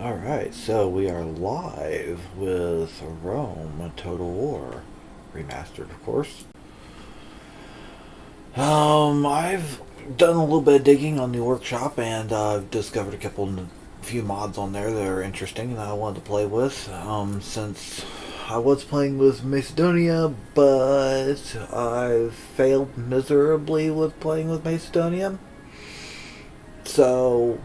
Alright, so we are live with Rome Total War. Remastered, of course. I've done a little bit of digging on the workshop and I've discovered few mods on there that are interesting that I wanted to play with. Since I was playing with Macedonia, but I've failed miserably with playing with Macedonia. So,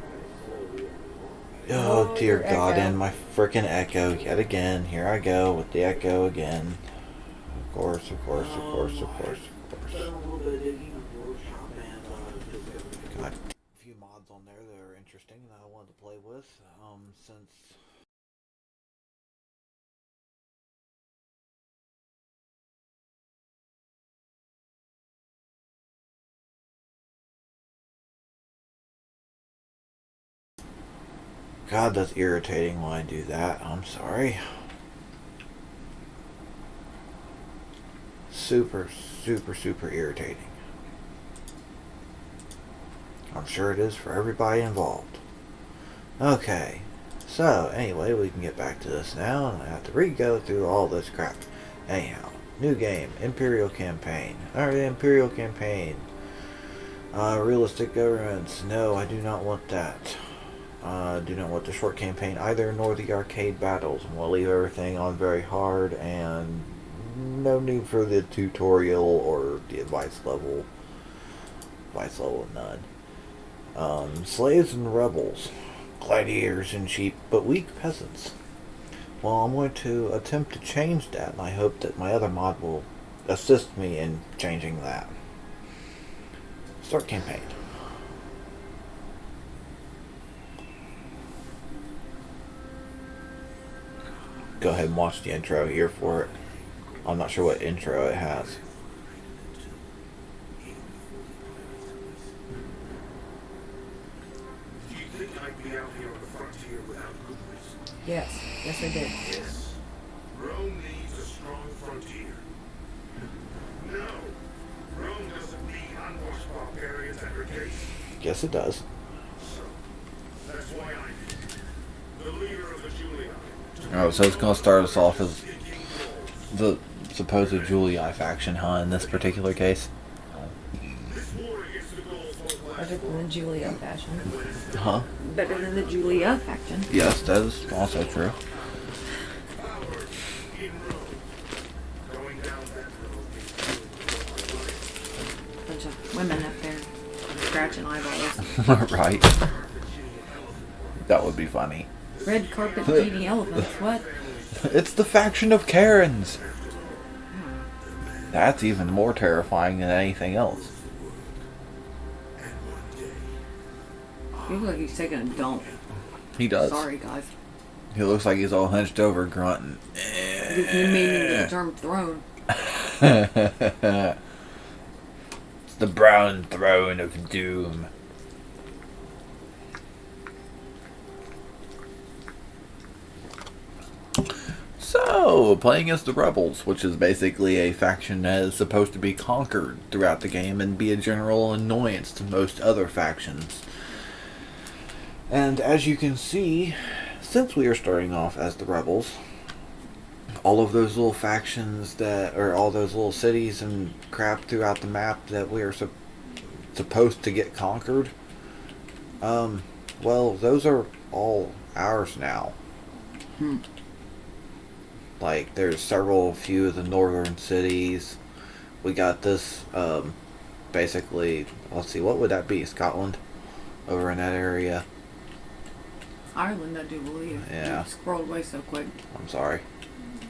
oh dear God, and my frickin' echo yet again. Here I go with the echo again. Of course. Got a few mods on there that are interesting that I wanted to play with. Since God, that's irritating when I do that. I'm sorry. Super irritating. I'm sure it is for everybody involved. Okay, so anyway, we can get back to this now, and I have to re-go through all this crap. Anyhow, new game, Imperial Campaign. Alright, Imperial Campaign. Realistic governments. No, I do not want that. Do not want the short campaign either, nor the arcade battles. We'll leave everything on very hard, and no need for the tutorial or the advice level. Advice level, none. Slaves and rebels. Gladiators and sheep, but weak peasants. Well, I'm going to attempt to change that, and I hope that my other mod will assist me in changing that. Start campaign. Go ahead and watch the intro here for it. I'm not sure what intro it has. Do you think I'd be out here on the frontier without good reason? Yes, I did. Yes. Rome needs a strong frontier. No. Rome doesn't need unwashed barbarians at her gates. Yes, it does. So, that's why I'm the leader of the Julii. Oh, so it's going to start us off as the supposed Julii faction, huh, in this particular case? Better than the Julia faction. Huh? Better than the Julia faction. Yes, that is also true. Bunch of women up there scratching eyeballs. Right. That would be funny. Red carpet feeding elephants, what? It's the faction of Karens! That's even more terrifying than anything else. He looks like he's taking a dump. He does. Sorry, guys. He looks like he's all hunched over, grunting. You meaning the term throne. It's the brown throne of doom. So, playing as the Rebels, which is basically a faction that is supposed to be conquered throughout the game and be a general annoyance to most other factions. And as you can see, since we are starting off as the Rebels, all of those little factions or all those little cities and crap throughout the map that we are supposed to get conquered, well, those are all ours now. Like, there's few of the northern cities. We got this, basically, let's see, what would that be? Scotland? Over in that area. Ireland, I do believe. Yeah. You scrolled away so quick. I'm sorry.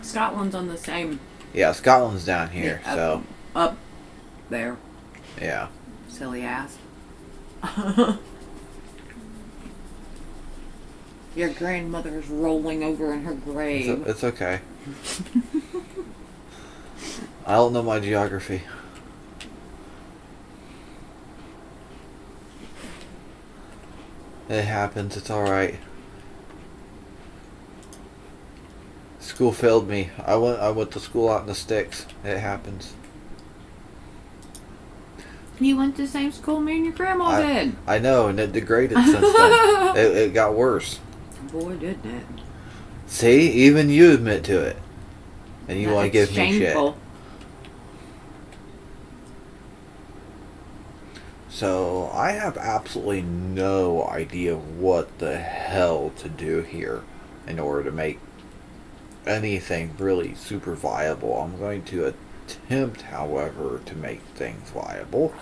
Scotland's on the same. Yeah, Scotland's down here, up, so. Up there. Yeah. Silly ass. Your grandmother is rolling over in her grave. It's okay. I don't know my geography. It happens, it's alright. School failed me. I went to school out in the sticks. It happens. You went to the same school me and your grandma did. I know, and it degraded since then. It got worse. Boy, didn't it. See, even you admit to it. And you want to It's give me shit. shameful. So, I have absolutely no idea what the hell to do here in order to make anything really super viable. I'm going to attempt, however, to make things viable.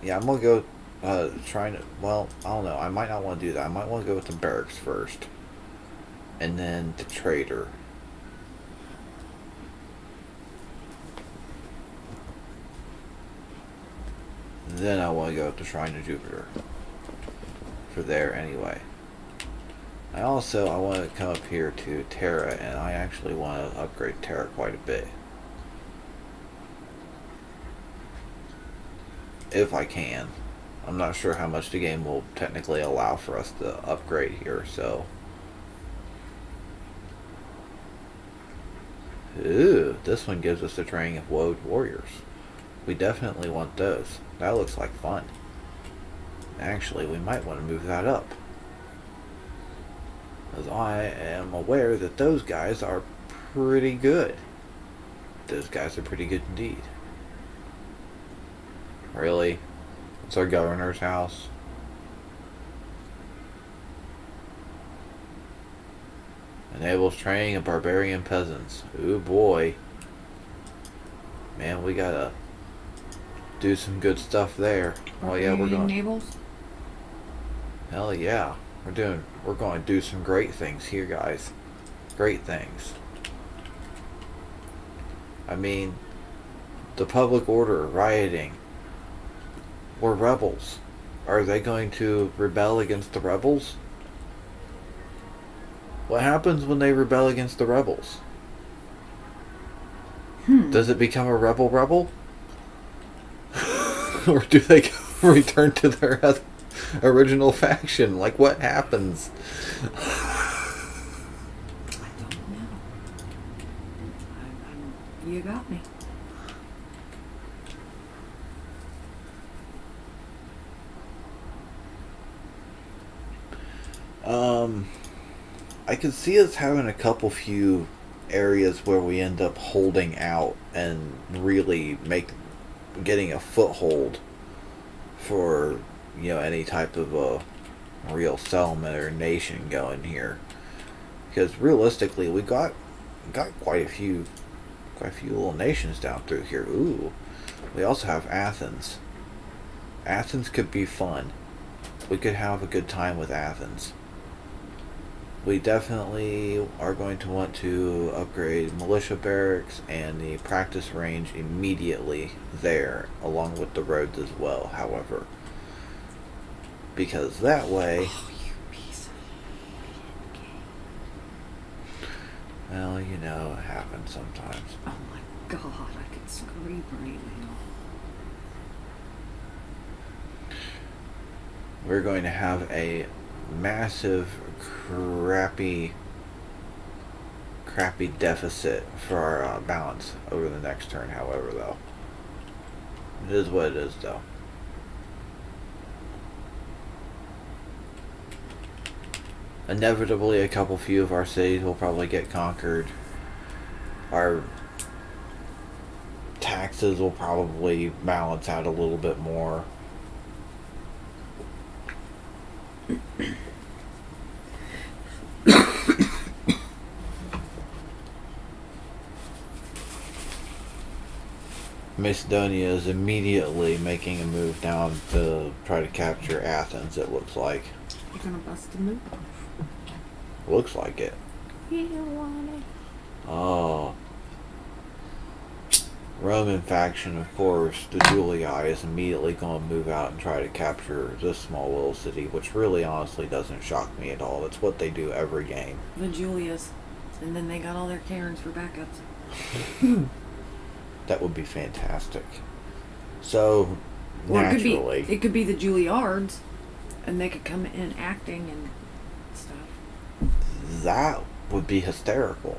Yeah, I'm gonna go trying to. Well, I don't know. I might not want to do that. I might want to go with the barracks first, and then the trader. Then I want to go with the Shrine of Jupiter. For there, anyway. I want to come up here to Terra, and I actually want to upgrade Terra quite a bit. If I can. I'm not sure how much the game will technically allow for us to upgrade here, so. Ooh, this one gives us the training of woad warriors. We definitely want those. That looks like fun. Actually, we might want to move that up. Because I am aware that those guys are pretty good. Those guys are pretty good indeed. Really? It's our governor's house. Enables training of barbarian peasants. Ooh boy. Man, we gotta do some good stuff there. Oh yeah, we're going. Enables? Hell yeah. We're going to do some great things here, guys. Great things. I mean, the public order, rioting. We're rebels. Are they going to rebel against the rebels? What happens when they rebel against the rebels? Does it become a rebel? Or do they return to their original faction? Like, what happens? I don't know. You got me. I could see us having a few areas where we end up holding out and really getting a foothold for, any type of a real settlement or nation going here. Because realistically, we got quite a few little nations down through here. Ooh, we also have Athens. Athens could be fun. We could have a good time with Athens. We definitely are going to want to upgrade militia barracks and the practice range immediately there, along with the roads as well, however. Because that way... Oh, you piece of shit. Well, it happens sometimes. Oh my god, I could scream right now. We're going to have a massive, crappy deficit for our balance over the next turn, however, though. It is what it is, though. Inevitably, a few of our cities will probably get conquered. Our taxes will probably balance out a little bit more. Macedonia is immediately making a move down to try to capture Athens, it looks like. You're gonna bust a move. Looks like it. You want it? Oh. Roman faction, of course, the Julii is immediately going to move out and try to capture this small little city, which really honestly doesn't shock me at all. It's what they do every game. The Julias. And then they got all their Karens for backups. That would be fantastic. So, Or naturally... it could be the Juilliards, and they could come in acting and stuff. That would be hysterical.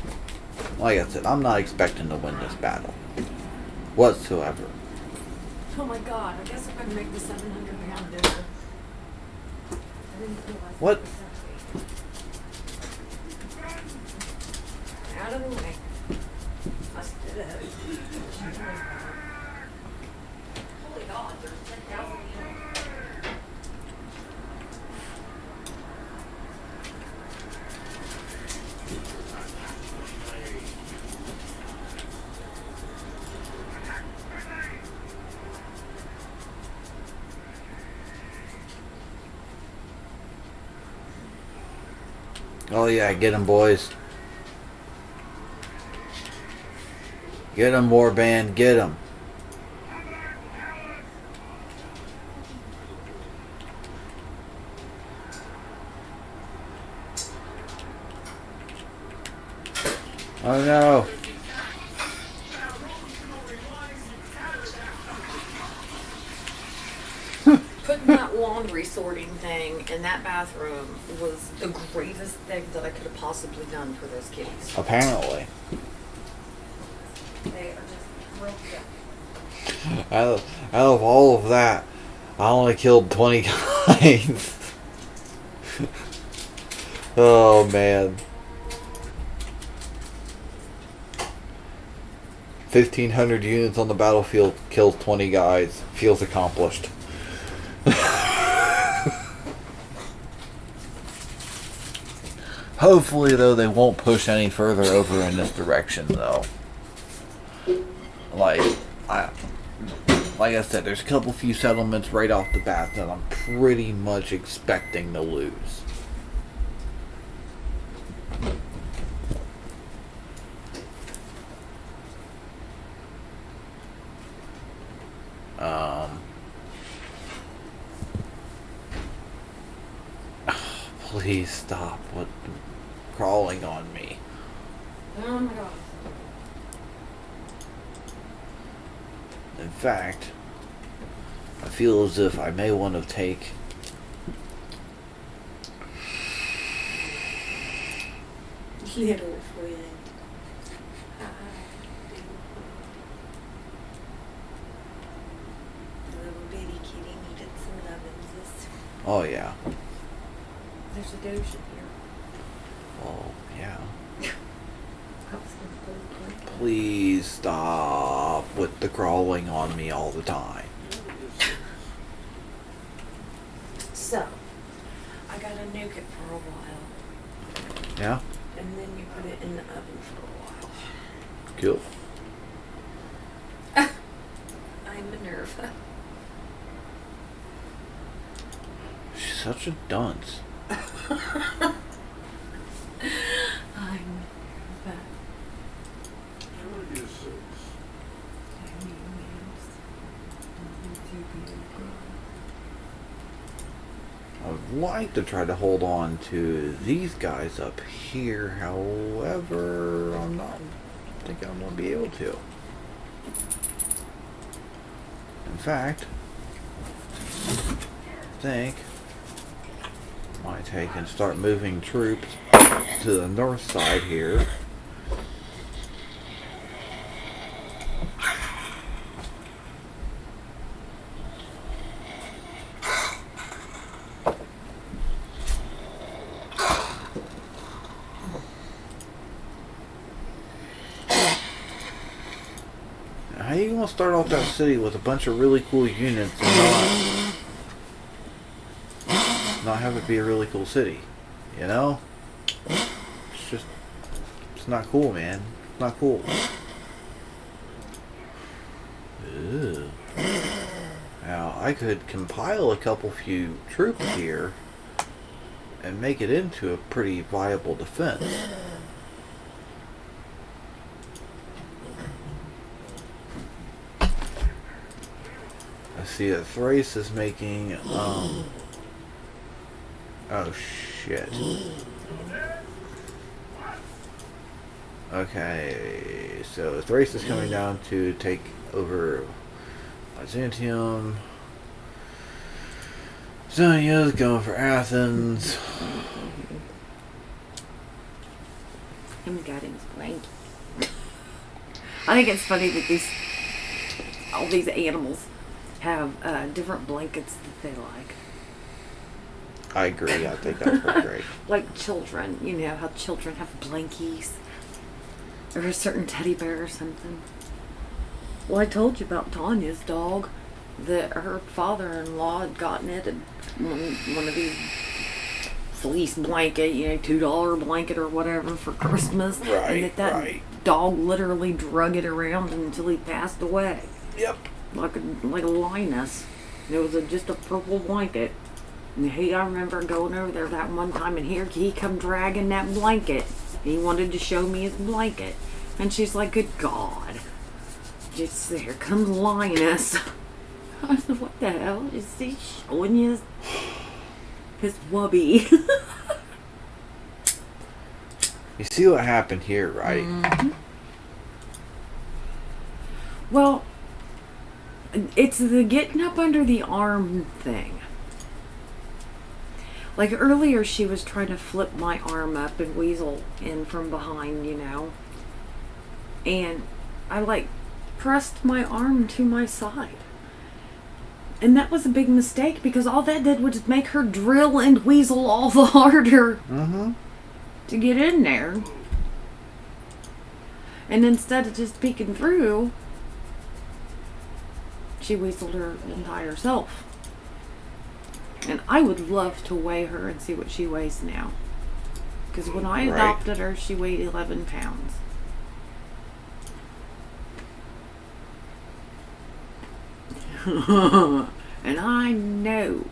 Like I said, I'm not expecting to win this battle. Whatsoever. Oh my god, I guess I'm gonna make the 700-pound dinner. I didn't realize What? it was that big. Out of the way. Busted it. Holy god, there's 10,000 units. Oh yeah, get him, boys. Get him, warband, get him. Oh no. Putting that laundry sorting thing in that bathroom was the greatest thing that I could have possibly done for those kitties. Apparently. They are just real cute. Out of all of that, I only killed 20 guys. Oh man. 1,500 units on the battlefield, kills 20 guys. Feels accomplished. Hopefully, though, they won't push any further over in this direction, though. Like I said, there's a couple few settlements right off the bat that I'm pretty much expecting to lose. Please stop with crawling on me. Oh my god. In fact, I feel as if I may want to take Little friend. The little bitty kitty needed some lovinses. Oh yeah. There's a doge in here. Oh yeah. I was gonna put it in. Please stop with the crawling on me all the time. So, I gotta nuke it for a while. Yeah? And then you put it in the oven for a while. Cool. I'm Minerva. She's such a dunce. I'm Minerva. I would like to try to hold on to these guys up here, however, I think I'm going to be able to. In fact, I think I might take and start moving troops to the north side here. How you gonna start off that city with a bunch of really cool units and not have it be a really cool city? You know? It's not cool, man. It's not cool. Ew. Now, I could compile a couple few troops here and make it into a pretty viable defense. I see that Thrace is making, oh shit. Okay, so Thrace is coming down to take over Byzantium. Zonia's going for Athens. Haven't got his blanket. I think it's funny that all these animals have different blankets that they like. I agree. I think that's pretty great. Like children, you know how children have blankies, or a certain teddy bear or something. Well, I told you about Tanya's dog, that her father-in-law had gotten it at one of these fleece blanket, $2 blanket or whatever for Christmas. Right, And that dog literally drug it around until he passed away. Yep. Like a Linus. And it was just a purple blanket. And I remember going over there that one time, and here he come dragging that blanket. He wanted to show me his blanket. And she's like, good God. Just there comes Linus. I said, what the hell? Is he showing you his wubby? You see what happened here, right? Mm-hmm. Well, it's the getting up under the arm thing. Like earlier, she was trying to flip my arm up and weasel in from behind, And I pressed my arm to my side. And that was a big mistake, because all that did was make her drill and weasel all the harder to get in there. And instead of just peeking through, she weaseled her entire self. And I would love to weigh her and see what she weighs now. Because when I adopted her, she weighed 11 pounds. And I know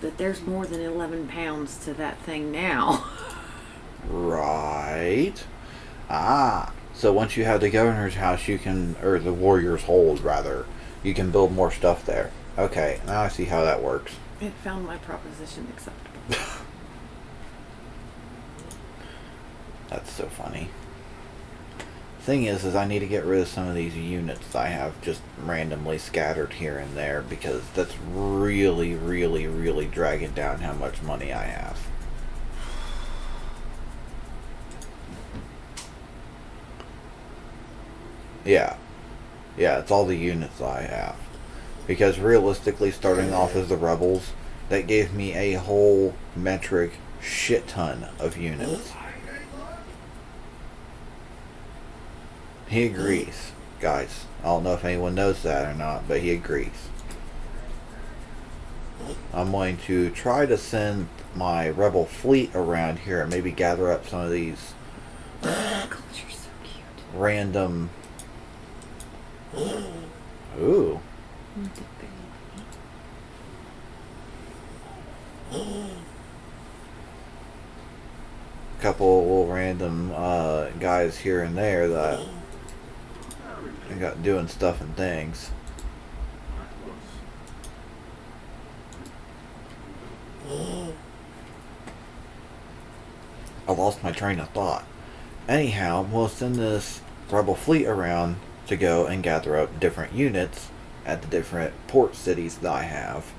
that there's more than 11 pounds to that thing now. Right. So once you have the governor's house, or the warrior's hold, rather, you can build more stuff there. Okay, now I see how that works. It found my proposition acceptable. That's so funny. Thing is I need to get rid of some of these units I have just randomly scattered here and there, because that's really, really, really dragging down how much money I have. Yeah, it's all the units I have. Because realistically, starting off as the rebels, that gave me a whole metric shit ton of units. He agrees, guys. I don't know if anyone knows that or not, but he agrees. I'm going to try to send my rebel fleet around here and maybe gather up some of these You're so cute. random... Ooh. Couple little random guys here and there that I got doing stuff and things. I lost my train of thought. Anyhow, we'll send this rebel fleet around to go and gather up different units at the different port cities that I have,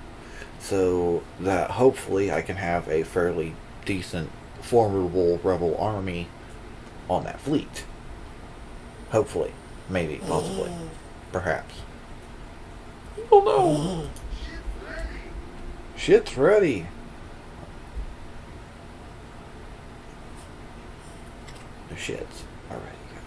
so that hopefully I can have a fairly decent, formidable rebel army on that fleet. Hopefully. Maybe. Possibly. Perhaps. Oh no! Shit's ready! The shits are ready, guys.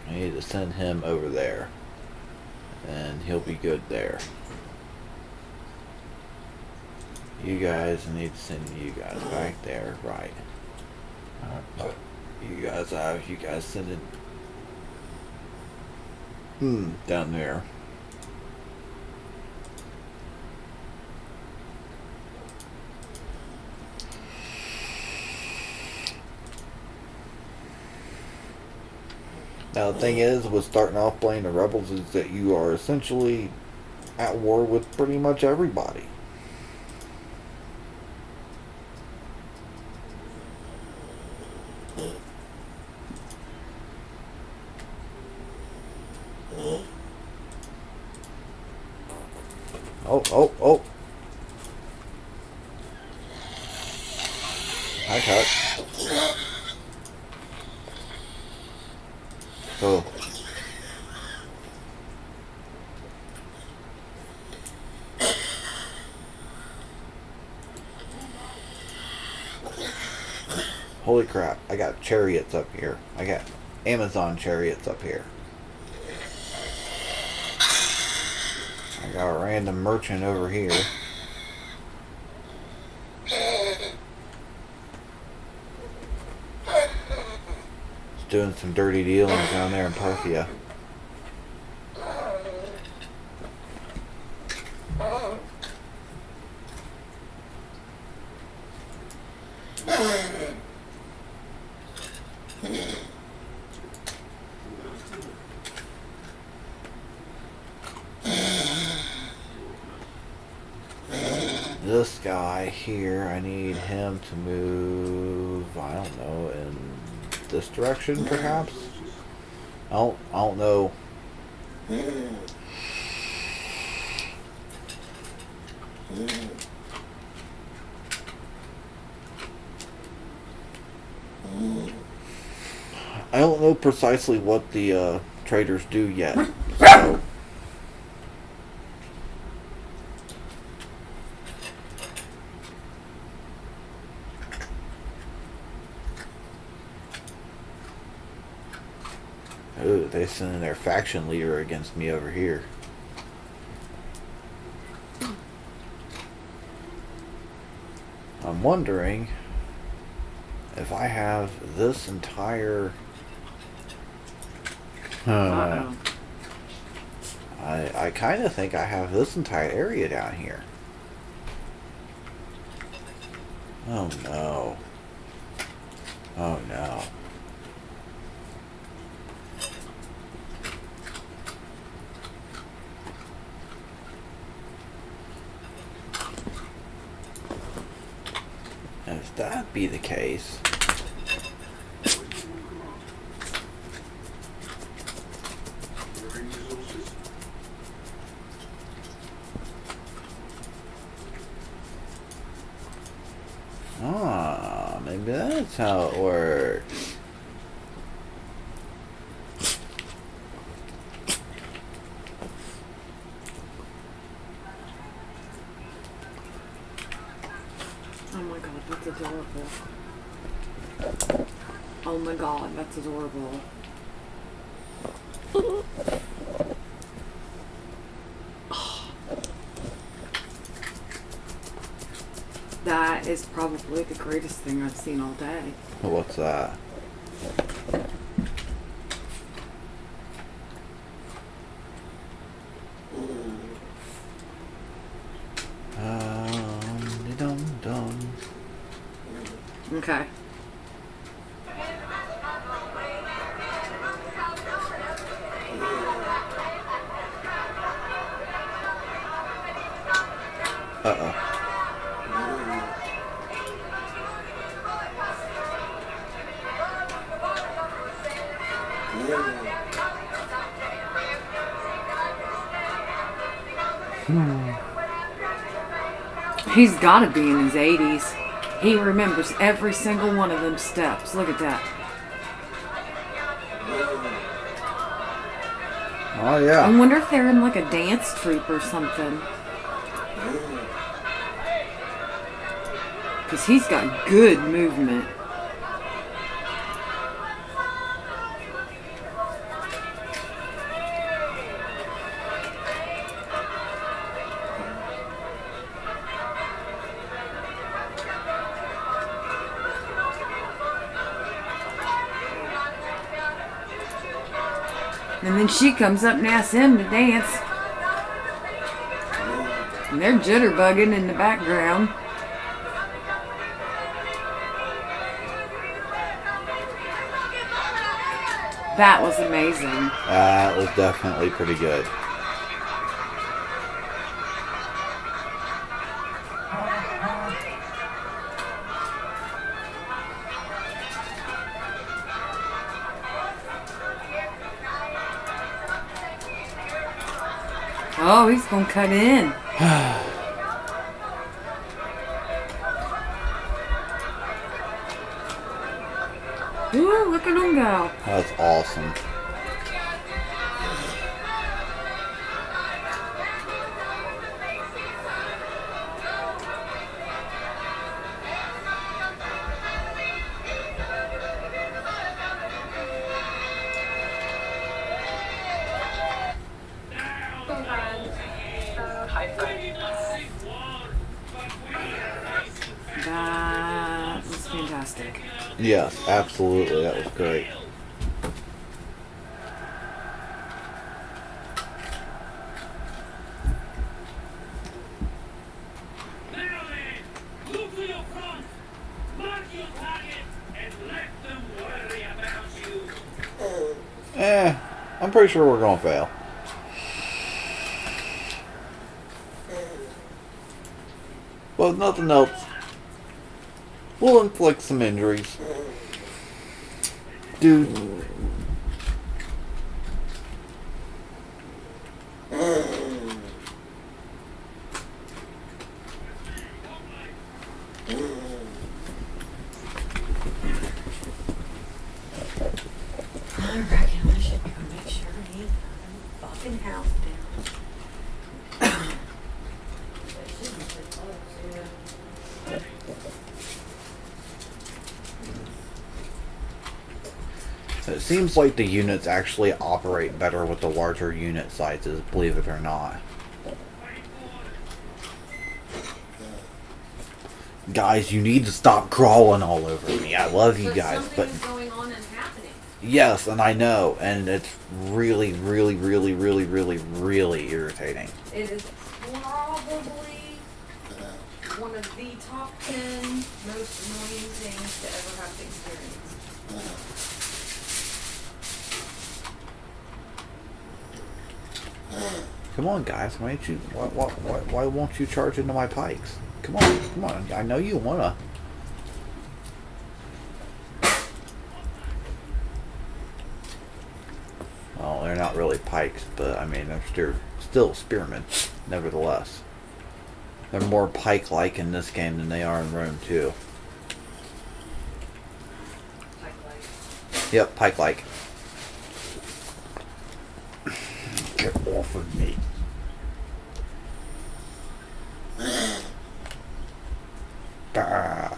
I need to send him over there, and he'll be good there. You guys, I need to send you guys back there, right? You guys send it down there. Now the thing is, with starting off playing the rebels, is that you are essentially at war with pretty much everybody. Oh, oh. Hi, Tuck. Oh. Holy crap, I got chariots up here. I got Amazon chariots up here. I got a random merchant over here. He's doing some dirty dealings down there in Parthia. This guy here, I need him to move, I don't know, in this direction perhaps? I don't know. I don't know precisely what the traders do yet, so... Ooh, they sending their faction leader against me over here. I'm wondering if I have this entire... I kind of think I have this entire area down here. Oh no. Oh no. If that be the case, maybe that's how it works. Oh my god, that's adorable. Oh my god, that's adorable. That is probably the greatest thing I've seen all day. What's that? Dum-dum. Okay. Uh-oh. He's got to be in his 80s. He remembers every single one of them steps. Look at that. Oh, yeah. I wonder if they're in like a dance troupe or something. Because he's got good movement. And then she comes up and asks him to dance. And they're jitterbugging in the background. That was amazing. That was definitely pretty good. Oh, he's gonna cut in. Woo! Look at him go. That's awesome. That was fantastic. Yes, absolutely. That was great. Now then, move to your front, mark your target, and let them worry about you. I'm pretty sure we're gonna fail. Well, if nothing else, we'll inflict some injuries. Dude. I reckon I should go make sure he fucking house down. It seems like the units actually operate better with the larger unit sizes, believe it or not. Guys, you need to stop crawling all over me. I love you guys, but something is going on and happening. yes, and I know, and it's really, really, really, really, really, really irritating. It is probably one of the top 10 most annoying things to ever have to experience. Come on, guys, why won't you charge into my pikes? Come on, I know you wanna. Well, they're not really pikes, but I mean, they're still spearmen, nevertheless. They're more pike-like in this game than they are in Rome 2. Yep, pike-like. Get off of me. Ah.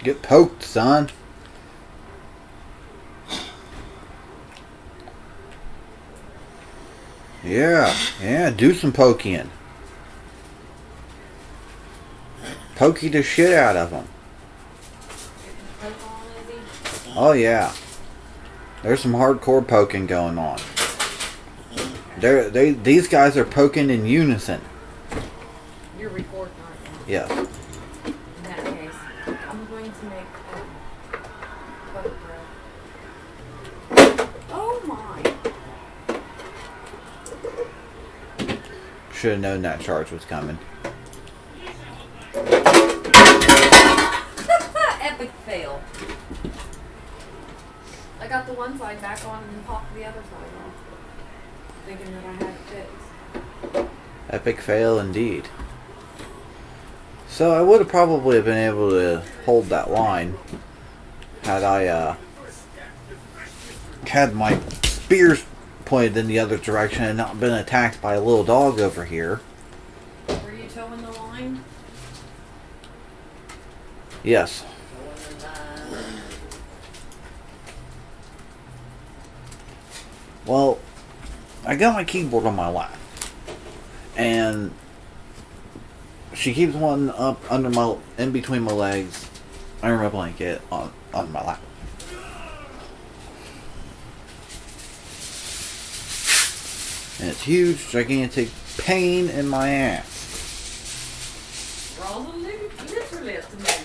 Get poked, son. Yeah, do some poking. Pokey the shit out of them. Oh yeah. There's some hardcore poking going on. These guys are poking in unison. You're recording, aren't you? Yes. In that case, I'm going to make butter bread. Oh my! Should have known that charge was coming. Epic fail. I got the one side back on and popped the other side off, thinking that I had it fixed. Epic fail indeed. So I would have probably been able to hold that line had I had my spears pointed in the other direction and not been attacked by a little dog over here. Were you towing the line? Yes. Well, I got my keyboard on my lap, and she keeps one up in between my legs, under my blanket, on my lap. And it's huge, gigantic pain in my ass. Rather literally at the moment.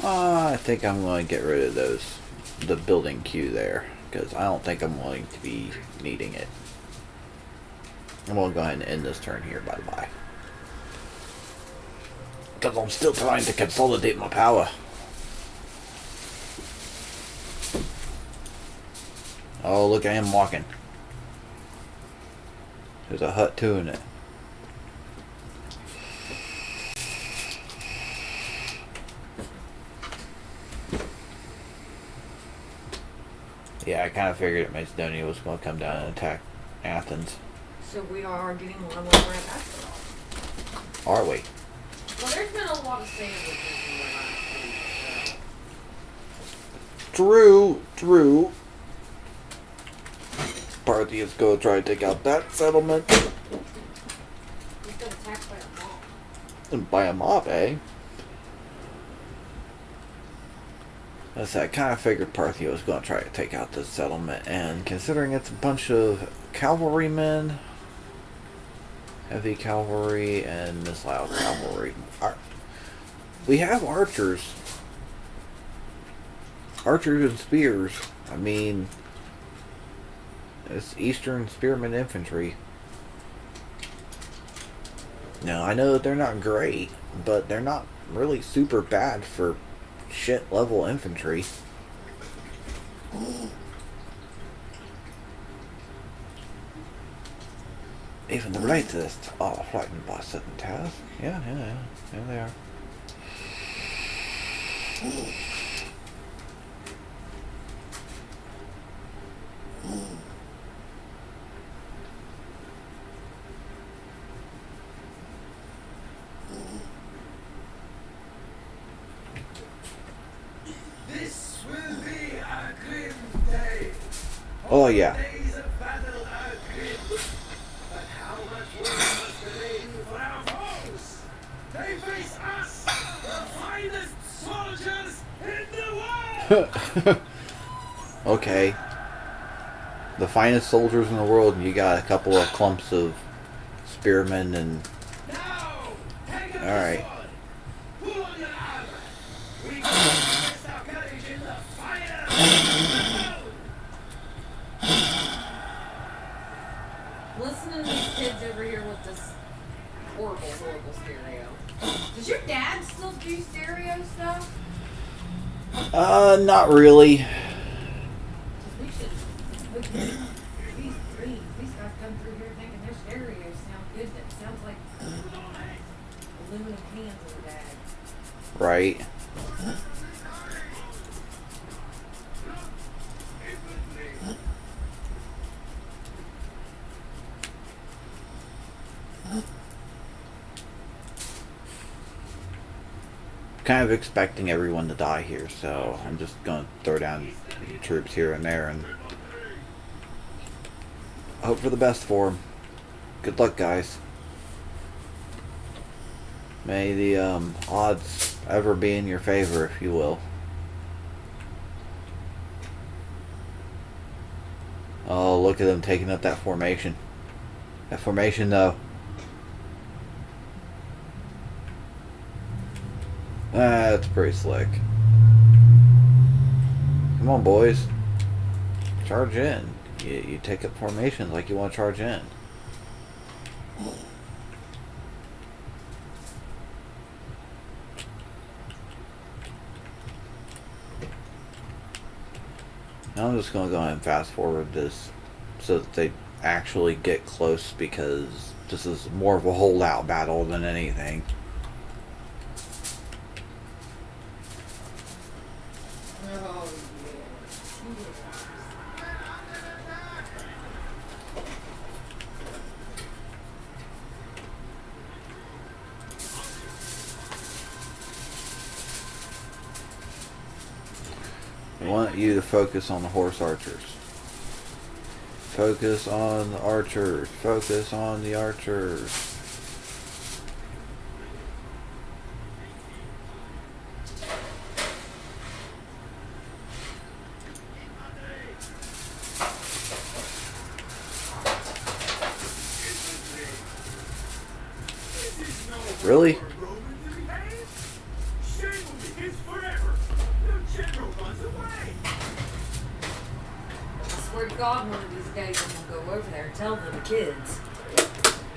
I think I'm going to get rid of the building queue there, because I don't think I'm going to be needing it. I'm going to go ahead and end this turn here, by the by. Because I'm still trying to consolidate my power. Oh, look, I am walking. There's a hut too in it. Yeah, I kind of figured Macedonia was going to come down and attack Athens. So we are getting one of our after all. Are we? Well, there's been a lot of sandwiches in the last week, True. Parthians go try to take out that settlement. so. He's got attacked by a mob. And by a mob, eh? I kind of figured Parthia was going to try to take out this settlement, and considering it's a bunch of cavalrymen, heavy cavalry, and missile cavalry, we have archers. Archers and spears. I mean, it's Eastern Spearmen Infantry. Now, I know that they're not great, but they're not really super bad for shit level infantry. Even the racist are frightened by certain towers. Yeah, they are. This will be a grim day. Oh yeah. Days of battle are grim. But how much work must they do for our foes? They face us, the finest soldiers in the world! Okay. The finest soldiers in the world, and you got a couple of clumps of spearmen and... Now, take up Alright. the sword. Pull on your armor. We can test our courage in the fire. Listen to these kids over here with this horrible stereo. Does your dad still do stereo stuff? Not really. We should. These guys come through here thinking their stereos sound good. That sounds like aluminum cans in a bag. Right. Kind of expecting everyone to die here, so I'm just gonna throw down troops here and there and hope for the best for them. Good luck, guys. May the odds ever be in your favor, if you will. Oh, look at them taking up that formation. That formation, though. That's pretty slick. Come on, boys. Charge in. You take up formations like you want to charge in. Now I'm just going to go ahead and fast forward this so that they actually get close, because this is more of a holdout battle than anything. Oh, I want you to focus on the horse archers. Focus on the archers. Focus on the archers. Really? Shame begins forever. The general runs away. I swear to God, one of these days I'm gonna go over there and tell them kids.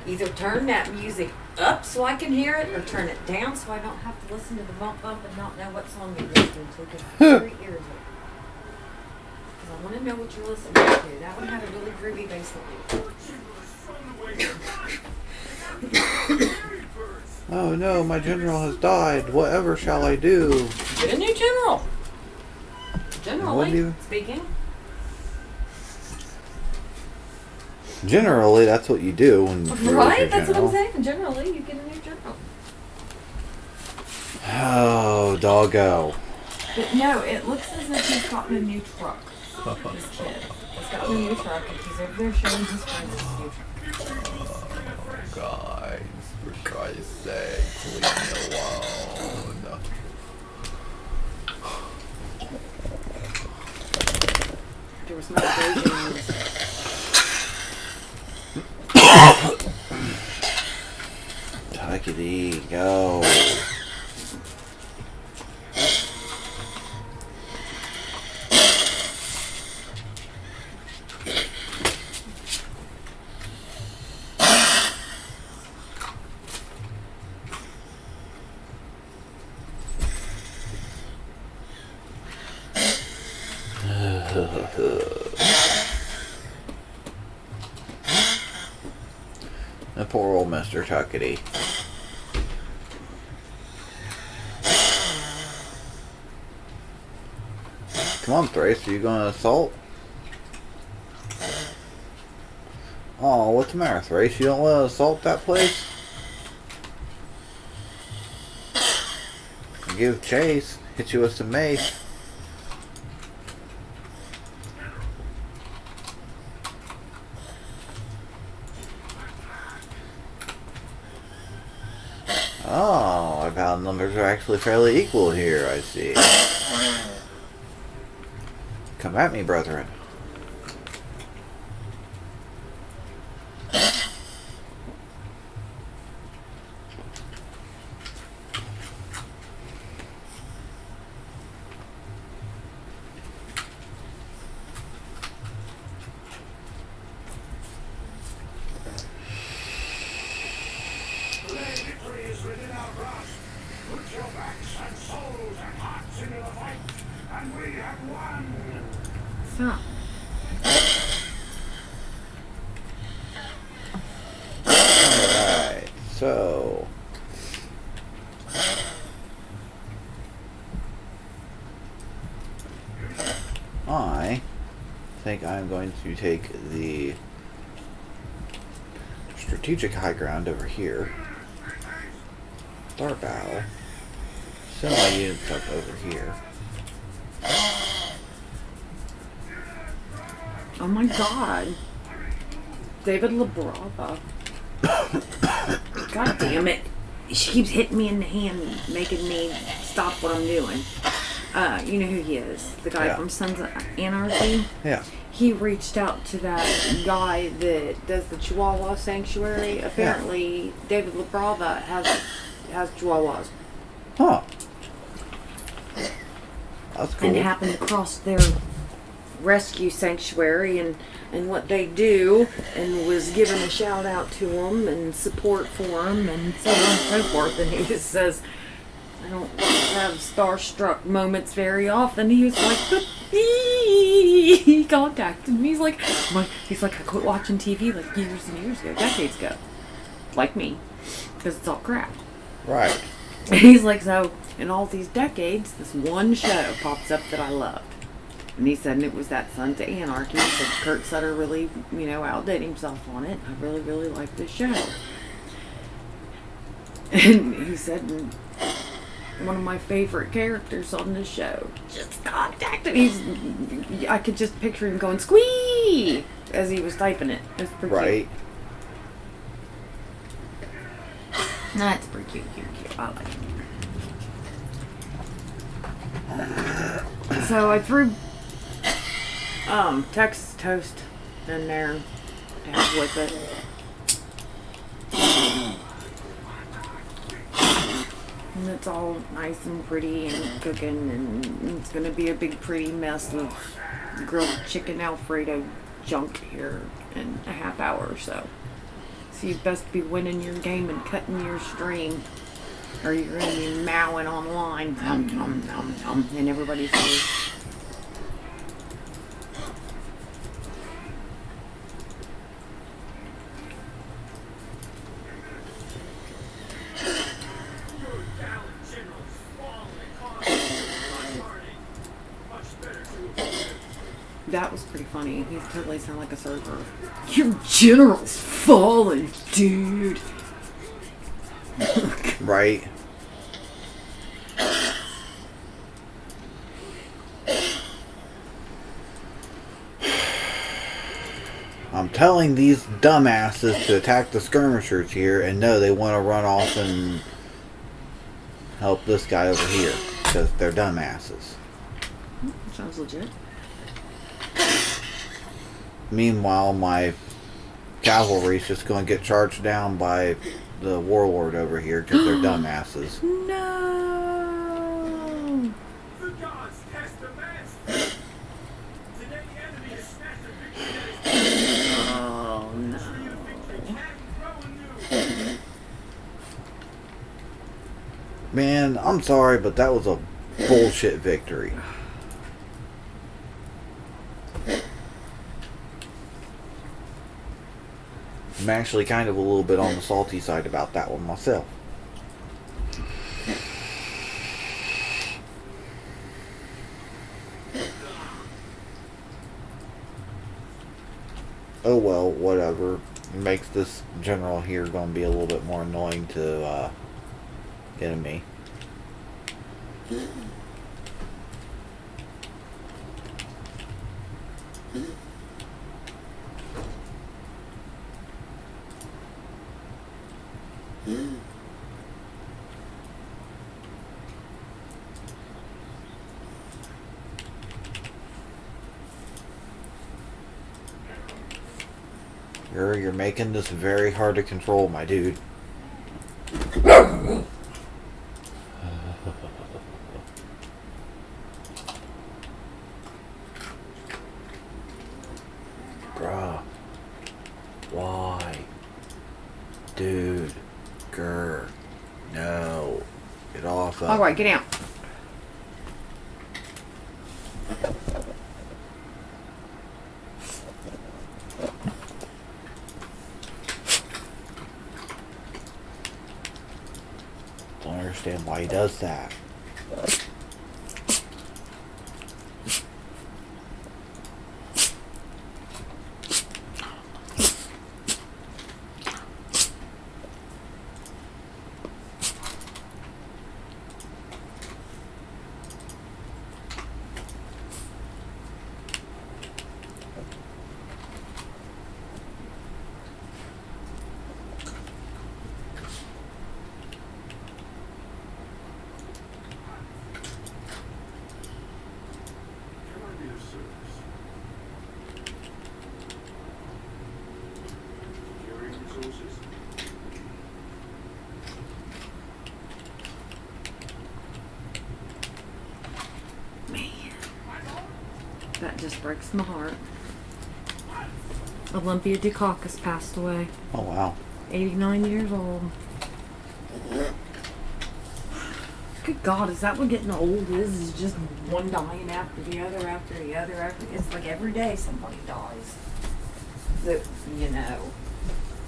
Either turn that music up so I can hear it, or turn it down so I don't have to listen to the bump bump and not know what song you're listening to, because it's very irritating. Because I want to know what you're listening to. That one had a really groovy bass line. Oh no, my general has died. Whatever shall I do? Get a new general. What do Generally you- speaking. Generally, that's what you do when you lose your Right? That's what I'm general. saying. Generally, you get a new general. Oh, doggo. But no, it looks as if he's gotten a new truck. This kid. He's gotten a new truck and he's over there showing his friends his new truck. Guys, for Christ's sake, leave me alone. There was no version on this. Tuckity, go. The poor old Mr. Tuckity. Come on, Thrace, are you going to assault? Oh, what's the matter, Thrace? You don't want to assault that place? Give chase. Hit you with some mace. Oh, our battle numbers are actually fairly equal here, I see. Come at me, brethren. Victory is within our grasp. Put your backs and souls and hearts into the fight, and we have won. Stop. Alright, so... I think I'm going to take the strategic high ground over here. Start battle. Send my units up over here. Oh my God. David LaBrava. God damn it. She keeps hitting me in the hand, making me stop what I'm doing. You know who he is. The guy Yeah. from Sons of Anarchy. Yeah. He reached out to that guy that does the Chihuahua Sanctuary. Apparently, David LaBrava has Chihuahuas. Huh. That's cool. And happened across their rescue sanctuary and what they do, and was given a shout out to them and support for them and so on and so forth. And he just says, I don't have starstruck moments very often. He was like, but he contacted me. He's like, I quit watching TV like years and years ago, decades ago, like me, because it's all crap. Right. And he's like, so in all these decades, this one show pops up that I loved. And he said, and it was that Sons of Anarchy. He said Kurt Sutter really, outdid himself on it. I really, really liked this show. And he said, one of my favorite characters on the show just contacted. I could just picture him going squee as he was typing it. It's pretty Right. cute. That's pretty cute. I like it. So I threw Texas toast in there to have with it. And it's all nice and pretty and cooking, and it's gonna be a big pretty mess of grilled chicken Alfredo junk here in a half hour or so. So you best be winning your game and cutting your string, or you're gonna be mowing online. Nom, nom, nom, nom, and everybody's face. That was pretty funny. He totally sounded like a server. Your general's fallen, dude. Right. I'm telling these dumbasses to attack the skirmishers here, and no, they want to run off and help this guy over here because they're dumbasses. Sounds legit. Meanwhile, my cavalry's just going to get charged down by the warlord over here because they're dumbasses. No. The gods test the master. Today the enemy has snatched a victory Oh no. that is new. Man, I'm sorry, but that was a bullshit victory. I'm actually kind of a little bit on the salty side about that one myself. Oh well, whatever. Makes this general here going to be a little bit more annoying to get at me. You're making this very hard to control, my dude. Bruh. Why? Dude. Grr. No. Get off of Alright, get out. Don't understand why he does that. That just breaks my heart. Olympia Dukakis passed away. Oh wow. 89 years old. Good God, is that what getting old is? Is just one dying after the other, after the other, after... It's like every day somebody dies. That, you know.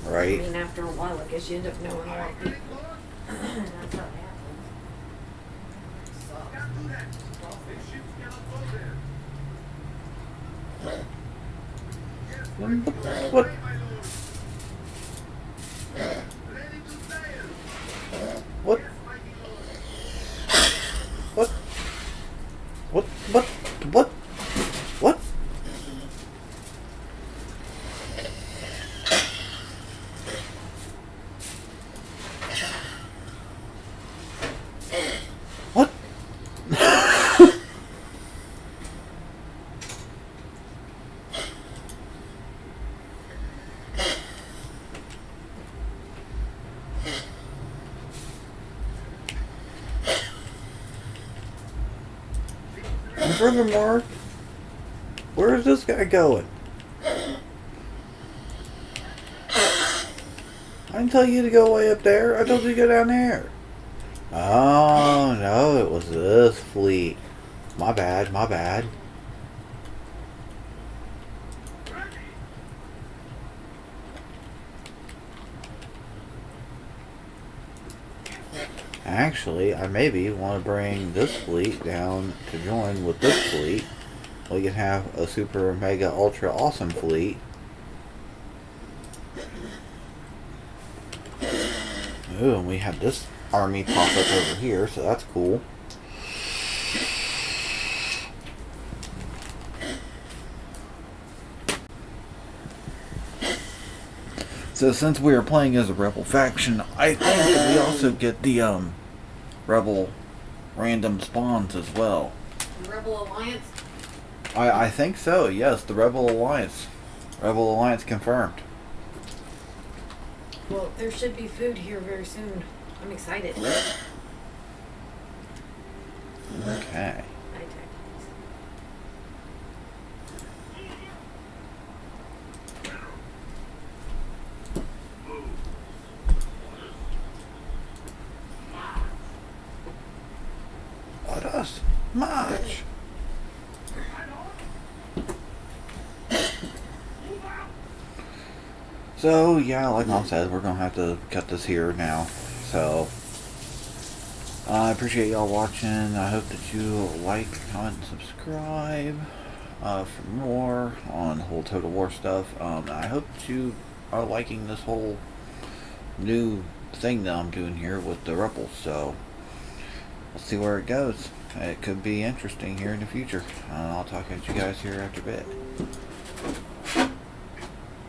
Right. I mean, after a while, I guess you end up knowing a lot of people. That's how it happens. What? What? What? What? What? What? What? What? furthermore, where is this guy going? I didn't tell you to go way up there. I told you to go down there. Oh, no, it was this fleet. My bad, my bad. Actually, I maybe want to bring this fleet down to join with this fleet. We can have a super mega ultra awesome fleet. Ooh, and we have this army pop up over here, so that's cool. So since we are playing as a rebel faction, I think that we also get the rebel random spawns as well. Rebel Alliance? I think so, yes, the Rebel Alliance. Rebel Alliance confirmed. Well, there should be food here very soon. I'm excited. Okay. Let us march. So yeah, like Mom said, we're gonna have to cut this here now. So I appreciate y'all watching. I hope that you like, comment, and subscribe for more on whole Total War stuff. I hope that you are liking this whole new thing that I'm doing here with the rebels. So we'll see where it goes. It could be interesting here in the future. I'll talk to you guys here after a bit.